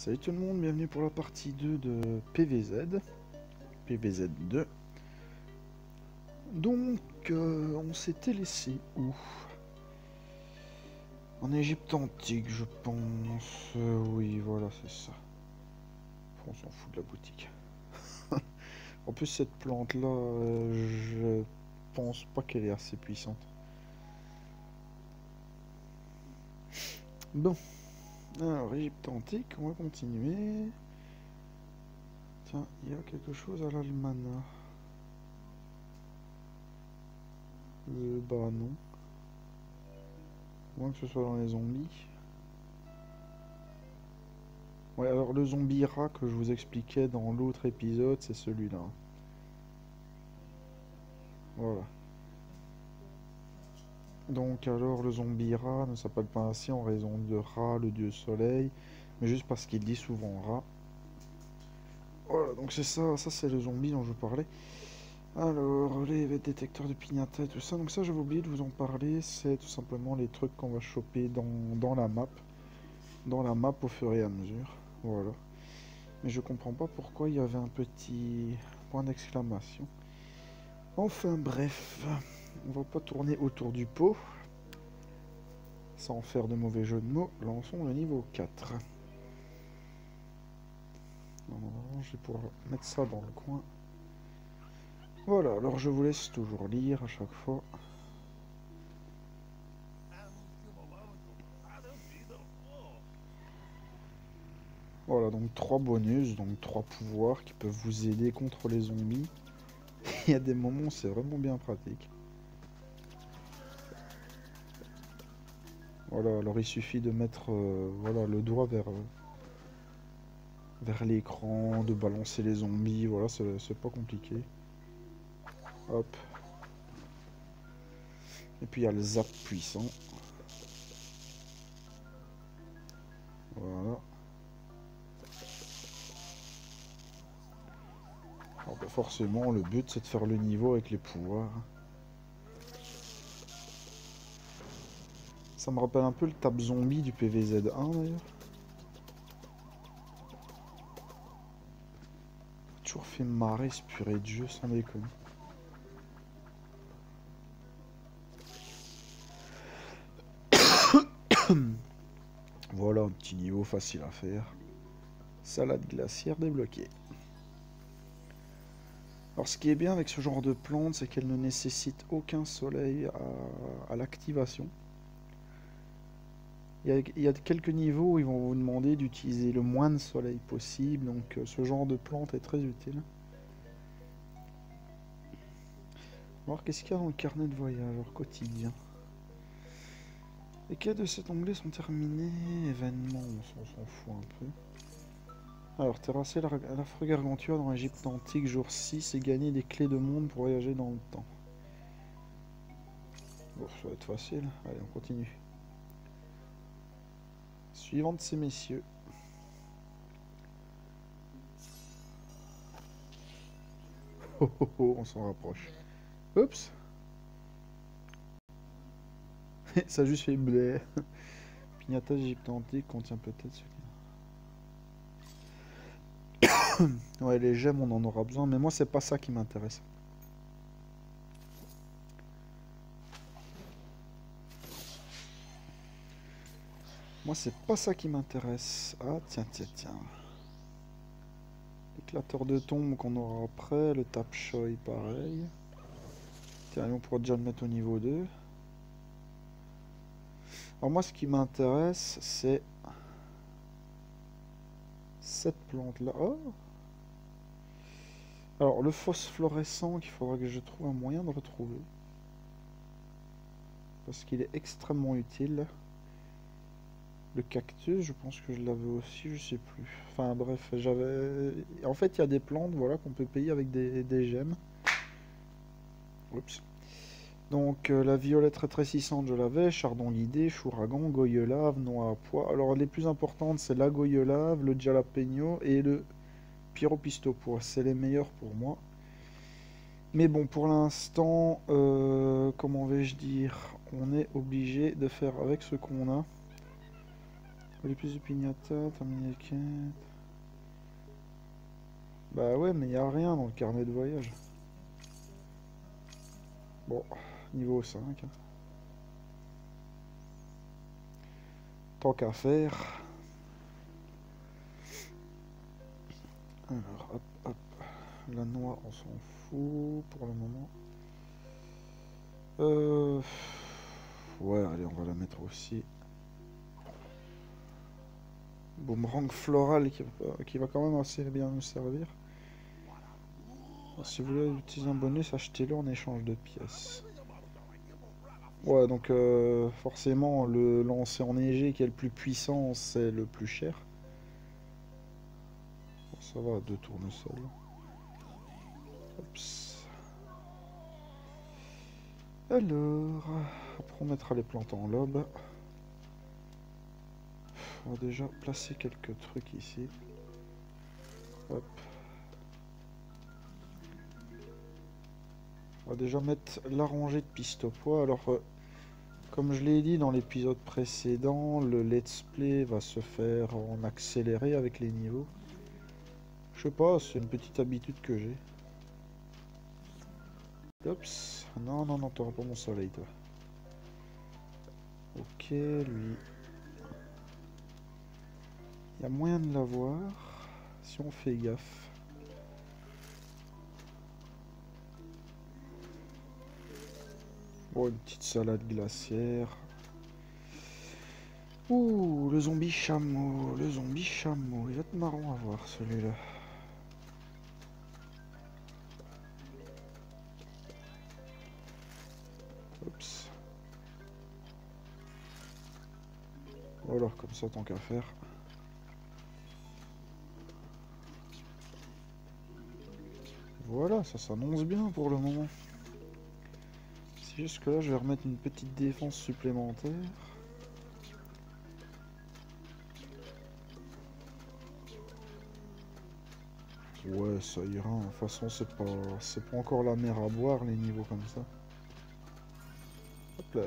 Salut tout le monde, bienvenue pour la partie 2 de PVZ, PVZ 2. Donc, on s'était laissé où? En Égypte antique, je pense. Oui, voilà, c'est ça. On s'en fout de la boutique. En plus, cette plante-là, je pense pas qu'elle est assez puissante. Bon, alors Égypte antique, on va continuer. Tiens, il y a quelque chose à l'almanach. Bah non. Moins que ce soit dans les zombies. Ouais, alors le zombie rat que je vous expliquais dans l'autre épisode, c'est celui-là. Voilà. Donc alors le zombie rat ne s'appelle pas ainsi en raison de Ra, le dieu soleil, mais juste parce qu'il dit souvent Ra. Voilà, donc c'est ça, c'est le zombie dont je parlais. Alors, les détecteurs de pignata et tout ça, donc ça j'avais oublié de vous en parler, c'est tout simplement les trucs qu'on va choper dans la map. Dans la map au fur et à mesure, voilà. Mais je comprends pas pourquoi il y avait un petit point d'exclamation. Enfin bref, on va pas tourner autour du pot. Sans faire de mauvais jeu de mots, lançons le niveau 4. Normalement, je vais pouvoir mettre ça dans le coin. Voilà, alors je vous laisse toujours lire à chaque fois. Voilà, donc 3 bonus, donc 3 pouvoirs qui peuvent vous aider contre les zombies. Il y a des moments où c'est vraiment bien pratique. Voilà, alors il suffit de mettre voilà, le doigt vers l'écran, de balancer les zombies, voilà, c'est pas compliqué. Hop. Et puis il y a le zap puissant. Voilà. Alors bah forcément, le but c'est de faire le niveau avec les pouvoirs. Ça me rappelle un peu le tab zombie du PVZ1 d'ailleurs. Toujours fait marrer ce purée de jeu sans déconner. Voilà un petit niveau facile à faire. Salade glaciaire débloquée. Alors ce qui est bien avec ce genre de plante, c'est qu'elle ne nécessite aucun soleil à l'activation. Il y a quelques niveaux où ils vont vous demander d'utiliser le moins de soleil possible, donc ce genre de plante est très utile. Alors qu'est-ce qu'il y a dans le carnet de voyageurs quotidien? Les quêtes de cet onglet sont terminés. Événements, on s'en fout un peu. Alors, terrasser la frue gargantua dans l'Égypte antique, jour 6, et gagner des clés de monde pour voyager dans le temps. Bon, ça va être facile. Allez, on continue. Suivant de ces messieurs. Oh oh oh, on s'en rapproche. Oups. Ça a juste fait blé. Pignata d'Égypte antique contient peut-être ce qu'il... Ouais, les gemmes, on en aura besoin, mais moi, c'est pas ça qui m'intéresse. Moi, c'est pas ça qui m'intéresse. Ah, tiens, tiens, tiens. L'éclateur de tombe qu'on aura après. Le tap choi, pareil. Tiens, on pourra déjà le mettre au niveau 2. Alors moi, ce qui m'intéresse, c'est cette plante-là. Oh! Alors, le phosphorescent, qu'il faudra que je trouve un moyen de retrouver. Parce qu'il est extrêmement utile. Le cactus, je pense que je l'avais aussi, je sais plus. Enfin bref, j'avais... En fait, il y a des plantes, voilà, qu'on peut payer avec des gemmes. Oups. Donc, la violette rétrécissante, je l'avais. Chardon guidé, chouragan, goyelave, noix à pois. Alors, les plus importantes, c'est la goyelave, le jalapeno et le pyropistopois. C'est les meilleurs pour moi. Mais bon, pour l'instant, comment vais-je dire, on est obligé de faire avec ce qu'on a. Les plus de pignata, terminer les quêtes. Bah ouais, mais y a rien dans le carnet de voyage. Bon, niveau 5. Tant qu'à faire. Alors, hop, hop. La noix, on s'en fout pour le moment. Ouais, allez, on va la mettre aussi. Boomerang floral qui va quand même assez bien nous servir. Alors, si vous voulez utiliser un bonus, achetez-le en échange de pièces. Ouais, donc forcément, le lancer enneigé qui est le plus puissant, c'est le plus cher. Bon, ça va, 2 tournesols. Oups. Alors, après on mettra les plantes en lobe. On va déjà placer quelques trucs ici. Hop. On va déjà mettre la rangée de pistes au poids. Alors, comme je l'ai dit dans l'épisode précédent, le let's play va se faire en accéléré avec les niveaux. Je sais pas, c'est une petite habitude que j'ai. Oups. Non, non, non, t'auras pas mon soleil, toi. Ok, lui. Il y a moyen de l'avoir si on fait gaffe. Bon, une petite salade glaciaire. Ouh, le zombie chameau, le zombie chameau. Il va être marrant à voir celui-là. Oups. Voilà, comme ça, tant qu'à faire. Voilà, ça s'annonce bien pour le moment. C'est juste que là, je vais remettre une petite défense supplémentaire. Ouais, ça ira. De toute façon, c'est pas encore la mer à boire, les niveaux comme ça. Hop là.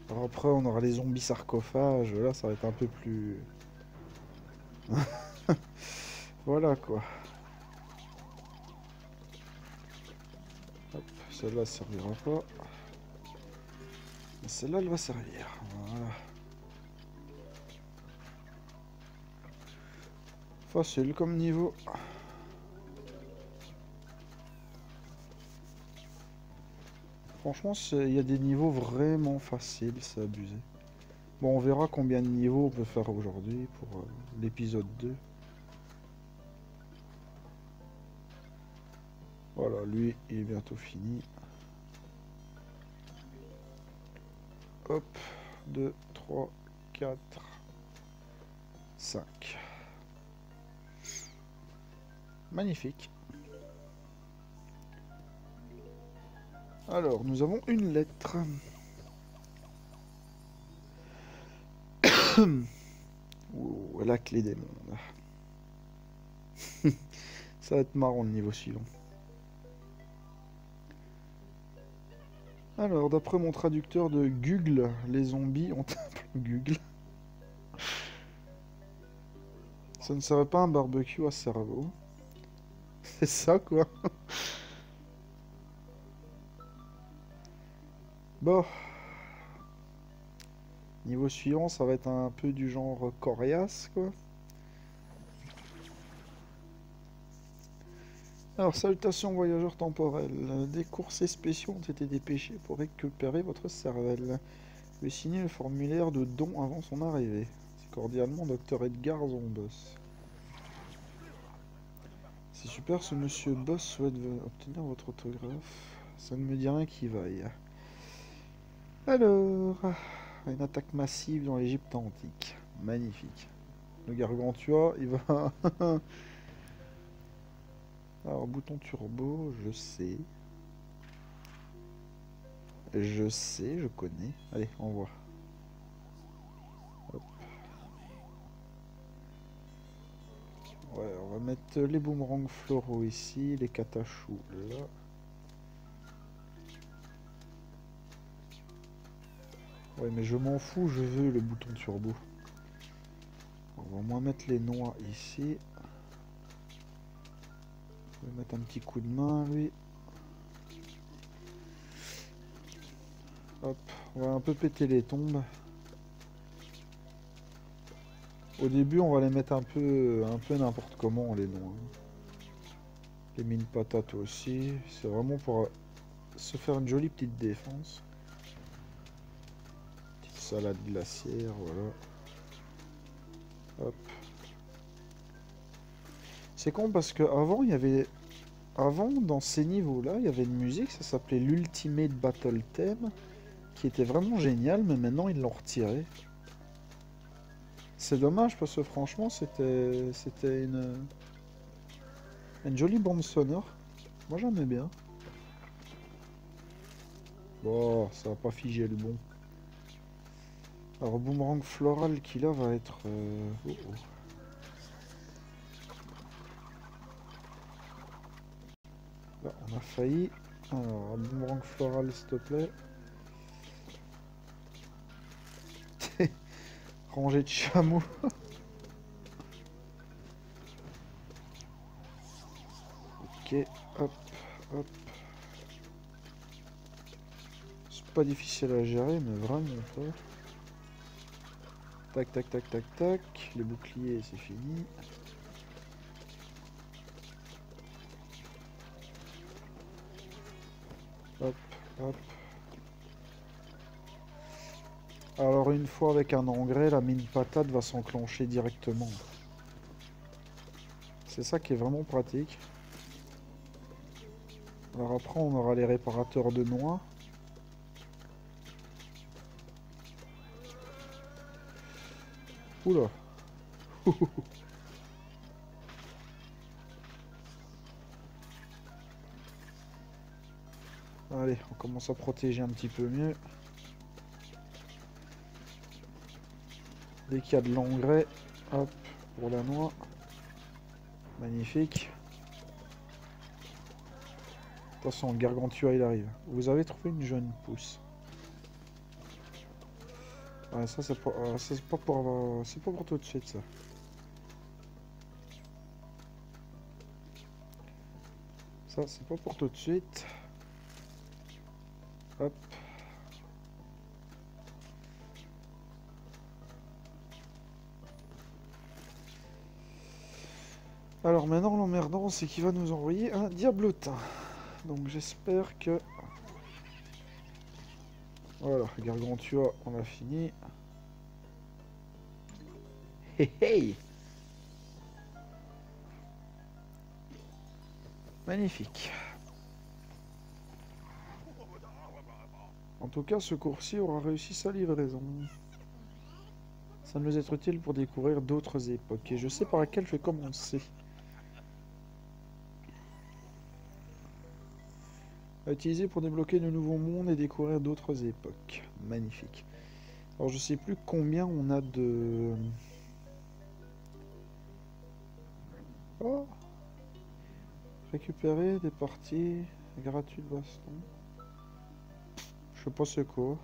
Alors après, on aura les zombies sarcophages. Là, ça va être un peu plus... Voilà, quoi. Hop, celle-là ne servira pas. Mais celle-là, elle va servir. Voilà. Facile comme niveau. Franchement, il y a des niveaux vraiment faciles, c'est abusé. Bon, on verra combien de niveaux on peut faire aujourd'hui pour l'épisode 2. Voilà, lui, il est bientôt fini. Hop, 2, 3, 4, 5. Magnifique. Alors, nous avons une lettre. Ouh, la clé des mondes. Ça va être marrant le niveau suivant. Alors, d'après mon traducteur de Google, les zombies ont un Google. Ça ne serait pas un barbecue à cerveau. C'est ça, quoi. Bon. Niveau suivant, ça va être un peu du genre coriace, quoi. Alors, salutations voyageurs temporels. Des coursiers spéciaux ont été dépêchés pour récupérer votre cervelle. Veuillez signer le formulaire de don avant son arrivée. C'est cordialement Dr Edgar Zombos. C'est super, ce monsieur Boss souhaite obtenir votre autographe. Ça ne me dit rien qui vaille. Alors, une attaque massive dans l'Égypte antique. Magnifique. Le Gargantua, il va... Alors, bouton turbo, je sais. Je sais, je connais. Allez, on voit. Hop. Ouais, on va mettre les boomerangs floraux ici, les catachous là. Ouais, mais je m'en fous, je veux le bouton turbo. On va au moins mettre les noix ici. On va mettre un petit coup de main, lui. Hop, on va un peu péter les tombes. Au début, on va les mettre un peu n'importe comment, les noix. Les mines patates aussi. C'est vraiment pour se faire une jolie petite défense. Petite salade glaciaire, voilà. Hop. C'est con parce que avant il y avait... Avant, dans ces niveaux-là, il y avait une musique, ça s'appelait l'Ultimate Battle Theme, qui était vraiment génial, mais maintenant ils l'ont retiré. C'est dommage parce que franchement, c'était une jolie bande sonore. Moi j'aimais bien. Bon, ça va pas figer le bon. Alors, boomerang floral qui là va être... oh, oh. Là, on a failli. Alors, un boomerang floral, s'il te plaît. Rangée de chameaux. Ok, hop, hop. C'est pas difficile à gérer, mais vraiment pas. Tac, tac, tac, tac, tac. Les boucliers, c'est fini. Hop, hop. Alors une fois avec un engrais, la mine patate va s'enclencher directement. C'est ça qui est vraiment pratique. Alors après on aura les réparateurs de noix. Oula. Allez, on commence à protéger un petit peu mieux. Dès qu'il y a de l'engrais, hop, pour la noix. Magnifique. Attention, le gargantua il arrive. Vous avez trouvé une jeune pousse. Ouais, ça c'est pas pour tout de suite ça. Ça c'est pas pour tout de suite. Hop. Alors maintenant l'emmerdant c'est qu'il va nous envoyer un diablotin. Donc j'espère que... Voilà, gargantua on a fini. Hey hey. Magnifique. En tout cas, ce cours-ci aura réussi sa livraison. Ça nous est utile pour découvrir d'autres époques. Et je sais par laquelle je vais commencer. À utiliser pour débloquer de nouveaux mondes et découvrir d'autres époques. Magnifique. Alors je sais plus combien on a de... Oh. Récupérer des parties gratuites de baston. Je sais pas c'est quoi.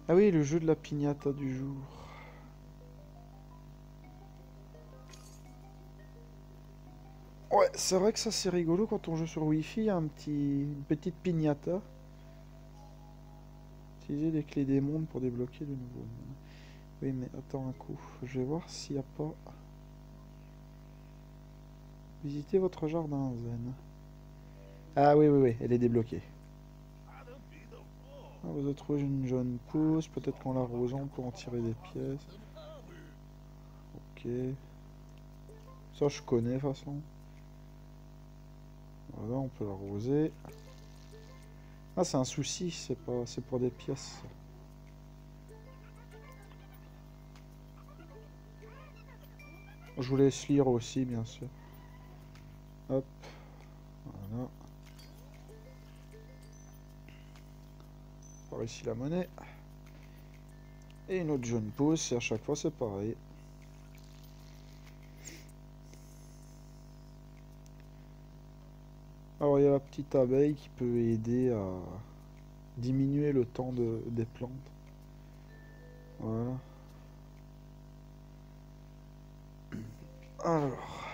Ah oui, le jeu de la piñata du jour. Ouais, c'est vrai que ça c'est rigolo quand on joue sur Wi-Fi, il y a une petite piñata. Utiliser les clés des mondes pour débloquer de nouveaux mondes. Oui, mais attends un coup, je vais voir s'il n'y a pas... Visitez votre jardin zen. Ah oui, oui, oui, elle est débloquée. Ah, vous avez trouvé une jeune pousse, peut-être qu'en l'arrosant on peut en tirer des pièces. Ok. Ça je connais de toute façon. Voilà, on peut l'arroser. Ah, c'est un souci, c'est pour des pièces. Je vous laisse lire aussi, bien sûr. Hop. Voilà. Par ici la monnaie. Et une autre jeune pousse, et à chaque fois c'est pareil. Alors il y a la petite abeille qui peut aider à diminuer le temps des plantes. Voilà. Alors,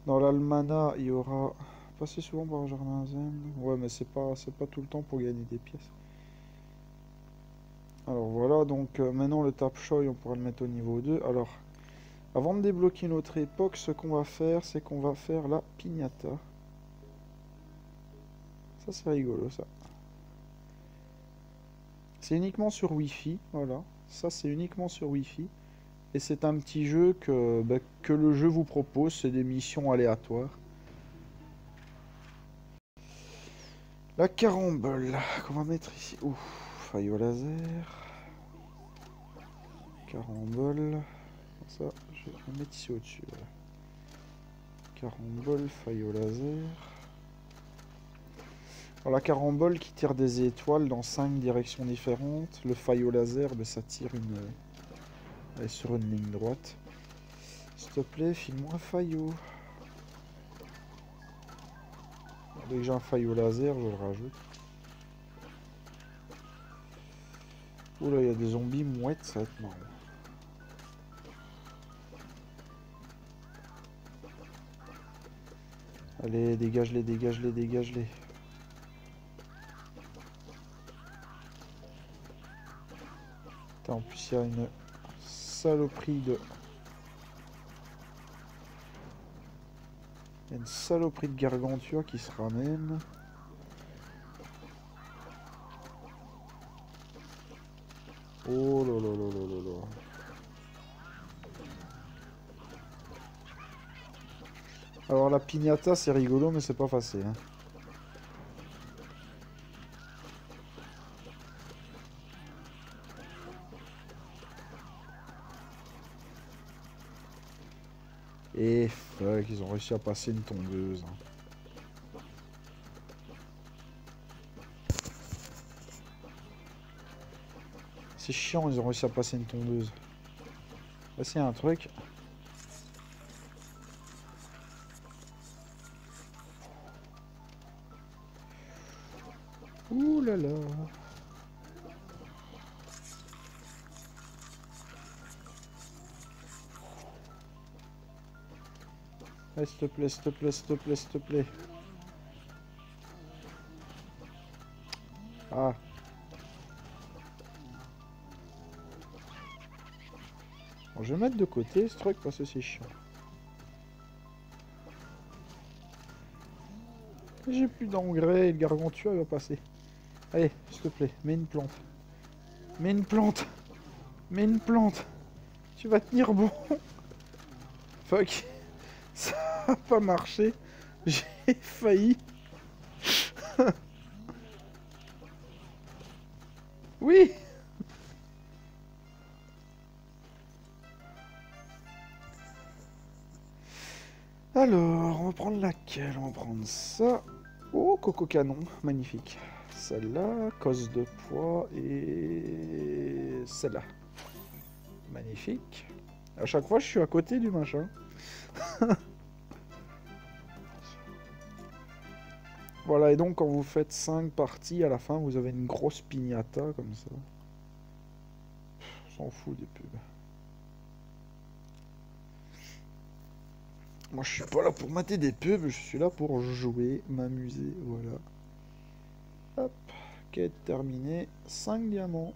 dans l'almanach, il y aura... Passer souvent par Jardin Zen. Ouais, mais c'est pas tout le temps pour gagner des pièces. Alors voilà, donc maintenant le tap choy, on pourra le mettre au niveau 2. Alors, avant de débloquer notre époque, ce qu'on va faire, c'est qu'on va faire la piñata. Ça, c'est rigolo, ça. C'est uniquement sur Wi-Fi, voilà. Ça, c'est uniquement sur Wi-Fi. Et c'est un petit jeu que le jeu vous propose. C'est des missions aléatoires. La carambole, qu'on va mettre ici. Ouf, faille au laser. Carambole. Ça, je vais le mettre ici au-dessus. Voilà. Carambole, faille au laser. Alors, la carambole qui tire des étoiles dans 5 directions différentes. Le faille au laser, ça tire sur une ligne droite. S'il te plaît, file-moi un faillot. Dès que j'ai un faillot laser, je le rajoute. Oula, il y a des zombies mouettes, ça va être marrant. Allez, dégage-les, dégage-les, dégage-les. En plus, il y a une saloperie de... Il y a une saloperie de gargantua qui se ramène. Oh là là là là là là. Alors la piñata c'est rigolo mais c'est pas facile. Hein. Et fuck, ils ont réussi à passer une tondeuse. Hein. C'est chiant, ils ont réussi à passer une tondeuse. Là c'est un truc. Ouh là là. Allez, s'il te plaît, s'il te plaît, s'il te plaît, s'il te plaît. Ah. Bon, je vais mettre de côté ce truc parce que c'est chiant. J'ai plus d'engrais et le gargantua va passer. Allez, s'il te plaît, mets une plante. Mets une plante. Mets une plante. Tu vas tenir bon. Fuck. Ça a pas marché. J'ai failli. Oui. Alors, on va prendre laquelle? On va prendre ça. Oh, coco canon. Magnifique. Celle-là, cause de poids et celle-là. Magnifique. À chaque fois, je suis à côté du machin. Voilà, et donc quand vous faites 5 parties, à la fin, vous avez une grosse piñata comme ça. On s'en fout des pubs. Moi, je suis pas là pour mater des pubs, je suis là pour jouer, m'amuser, voilà. Hop, quête terminée, 5 diamants.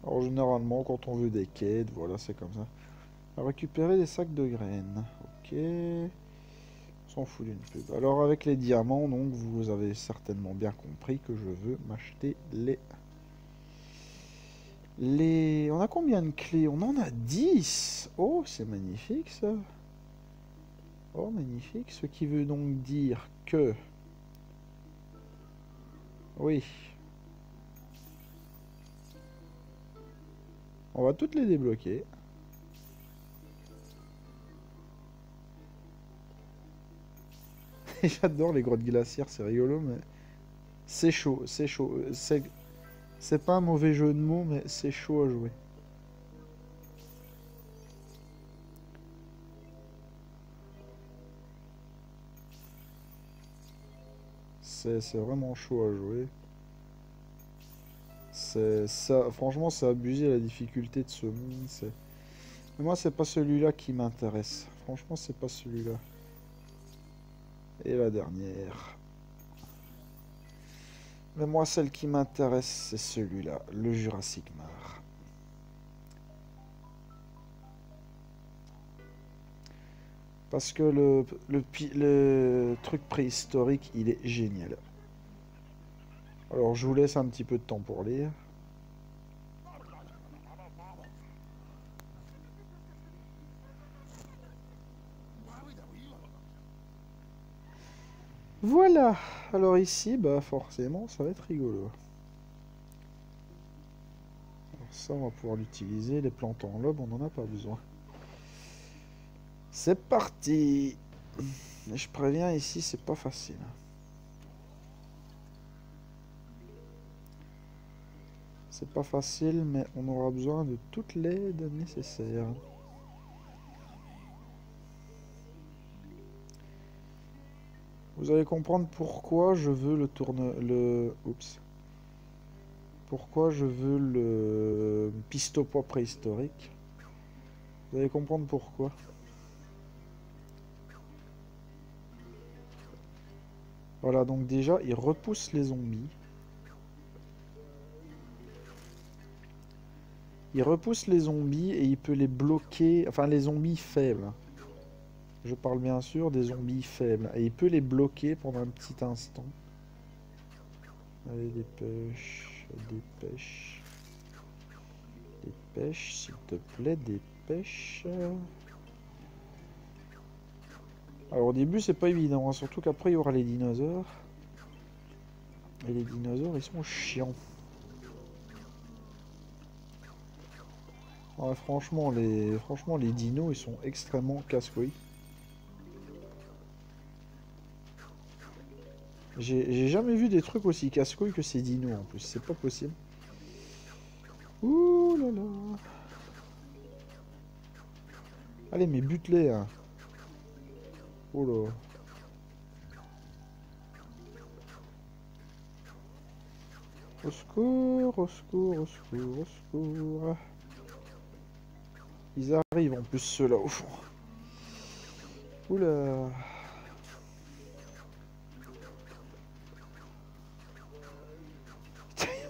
Alors, généralement, quand on veut des quêtes, voilà, c'est comme ça. Récupérer des sacs de graines, ok. On s'en fout d'une pub. Alors, avec les diamants, donc, vous avez certainement bien compris que je veux m'acheter les... On a combien de clés? On en a 10. Oh, c'est magnifique, ça. Oh, magnifique. Ce qui veut donc dire que... Oui. On va toutes les débloquer. J'adore les grottes glaciaires, c'est rigolo, mais... C'est chaud, c'est chaud. C'est pas un mauvais jeu de mots, mais c'est chaud à jouer. C'est vraiment chaud à jouer. C'est ça, franchement, c'est abusé la difficulté de ce monde. Mais moi, c'est pas celui-là qui m'intéresse. Franchement, c'est pas celui-là. Et la dernière. Mais moi, celle qui m'intéresse, c'est celui-là, le Jurassic Mare. Parce que le truc préhistorique, il est génial. Alors, je vous laisse un petit peu de temps pour lire. Voilà. Alors ici, bah forcément, ça va être rigolo. Alors ça, on va pouvoir l'utiliser. Les plantes en lobe, on n'en a pas besoin. C'est parti. Mais je préviens, ici, c'est pas facile. C'est pas facile, mais on aura besoin de toute l'aide nécessaire. Vous allez comprendre pourquoi je veux Oups. Pourquoi je veux le pistopois préhistorique. Vous allez comprendre pourquoi. Voilà, donc déjà, il repousse les zombies. Il repousse les zombies et il peut les bloquer. Enfin, les zombies faibles. Je parle bien sûr des zombies faibles. Et il peut les bloquer pendant un petit instant. Allez, dépêche. Dépêche. Dépêche, s'il te plaît, dépêche. Alors au début, c'est pas évident. Hein, surtout qu'après, il y aura les dinosaures. Et les dinosaures, ils sont chiants. Ouais, franchement, les dinos, ils sont extrêmement casse-couilles. J'ai jamais vu des trucs aussi casse-couilles que ces dinos en plus, c'est pas possible. Ouh là là. Allez, mais bute-les, hein. Oh là. Au secours, au secours, au secours, au secours. Ils arrivent en plus ceux-là au fond. Oula.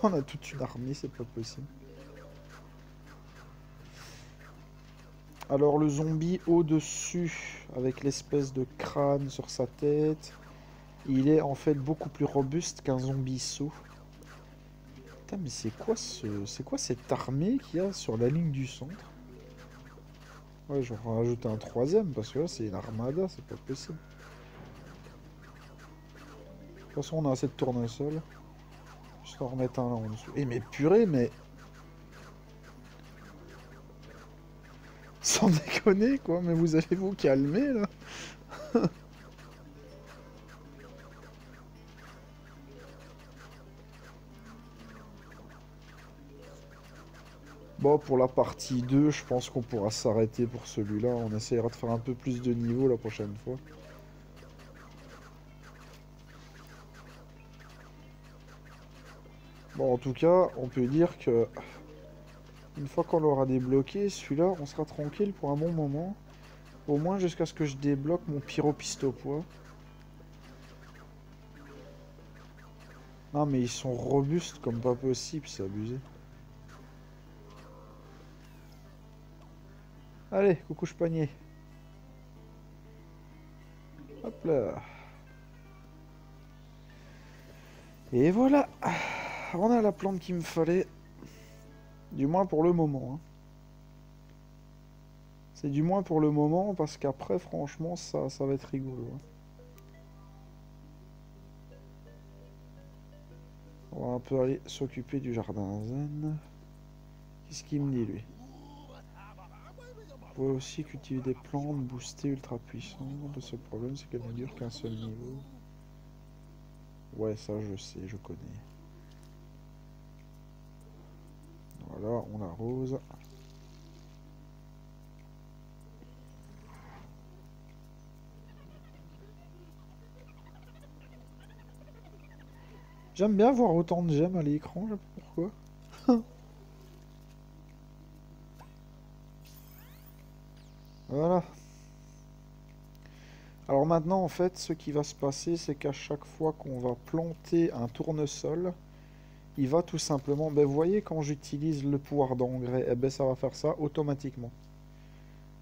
On a toute une armée, c'est pas possible. Alors le zombie au-dessus, avec l'espèce de crâne sur sa tête, il est en fait beaucoup plus robuste qu'un zombie saut. Putain, mais c'est quoi cette armée qu'il y a sur la ligne du centre? Ouais, j'en rajouter un troisième, parce que là c'est une armada, c'est pas possible. De toute façon, on a assez de tournesol. Juste en remettre un là en dessous. Eh mais purée, mais... Sans déconner, quoi, mais vous allez vous calmer, là. Bon, pour la partie 2, je pense qu'on pourra s'arrêter pour celui-là. On essaiera de faire un peu plus de niveau la prochaine fois. Bon, en tout cas, on peut dire que... Une fois qu'on l'aura débloqué, celui-là, on sera tranquille pour un bon moment. Au moins jusqu'à ce que je débloque mon pyropistopois. Non, mais ils sont robustes comme pas possible, c'est abusé. Allez, coucou panier. Hop là. Et voilà. On a la plante qu'il me fallait. Du moins pour le moment. Hein. C'est du moins pour le moment, parce qu'après, franchement, ça va être rigolo. Hein. On va un peu aller s'occuper du jardin zen. Qu'est-ce qu'il me dit, lui? Vous pouvez aussi cultiver des plantes boostées ultra puissantes. Le seul problème, c'est qu'elles ne durent qu'un seul niveau. Ouais, ça, je sais, je connais. Voilà, on arrose. J'aime bien voir autant de gemmes à l'écran, je sais pas pourquoi. Voilà. Alors maintenant, en fait, ce qui va se passer, c'est qu'à chaque fois qu'on va planter un tournesol, il va tout simplement... Ben, vous voyez, quand j'utilise le pouvoir d'engrais, eh ben, ça va faire ça automatiquement.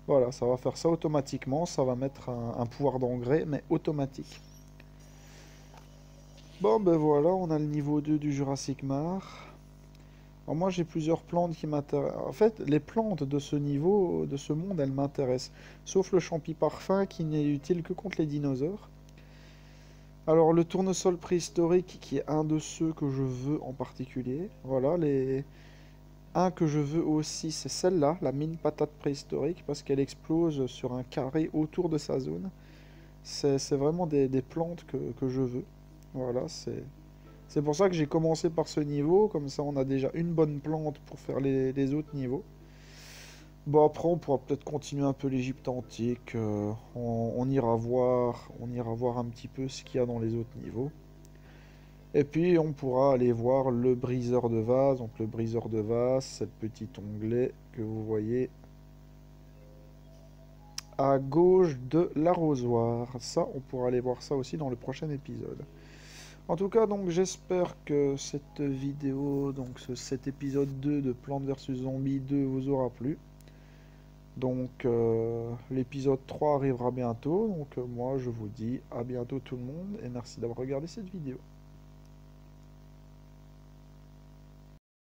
Voilà, ça va faire ça automatiquement. Ça va mettre un pouvoir d'engrais, mais automatique. Bon, ben voilà, on a le niveau 2 du Jurassic Mare. Alors moi, j'ai plusieurs plantes qui m'intéressent. En fait, les plantes de ce niveau, de ce monde, elles m'intéressent. Sauf le champi parfum qui n'est utile que contre les dinosaures. Alors, le tournesol préhistorique, qui est un de ceux que je veux en particulier. Voilà, un que je veux aussi, c'est celle-là, la mine patate préhistorique, parce qu'elle explose sur un carré autour de sa zone. C'est vraiment des plantes que je veux. Voilà, c'est pour ça que j'ai commencé par ce niveau, comme ça on a déjà une bonne plante pour faire les autres niveaux. Bon après on pourra peut-être continuer un peu l'Égypte antique, on ira voir un petit peu ce qu'il y a dans les autres niveaux. Et puis on pourra aller voir le briseur de vase, donc le briseur de vase, c'est le petit onglet que vous voyez à gauche de l'arrosoir. Ça on pourra aller voir ça aussi dans le prochain épisode. En tout cas, donc j'espère que cette vidéo, donc cet épisode 2 de Plantes vs Zombies 2 vous aura plu. Donc l'épisode 3 arrivera bientôt. Donc moi je vous dis à bientôt tout le monde et merci d'avoir regardé cette vidéo.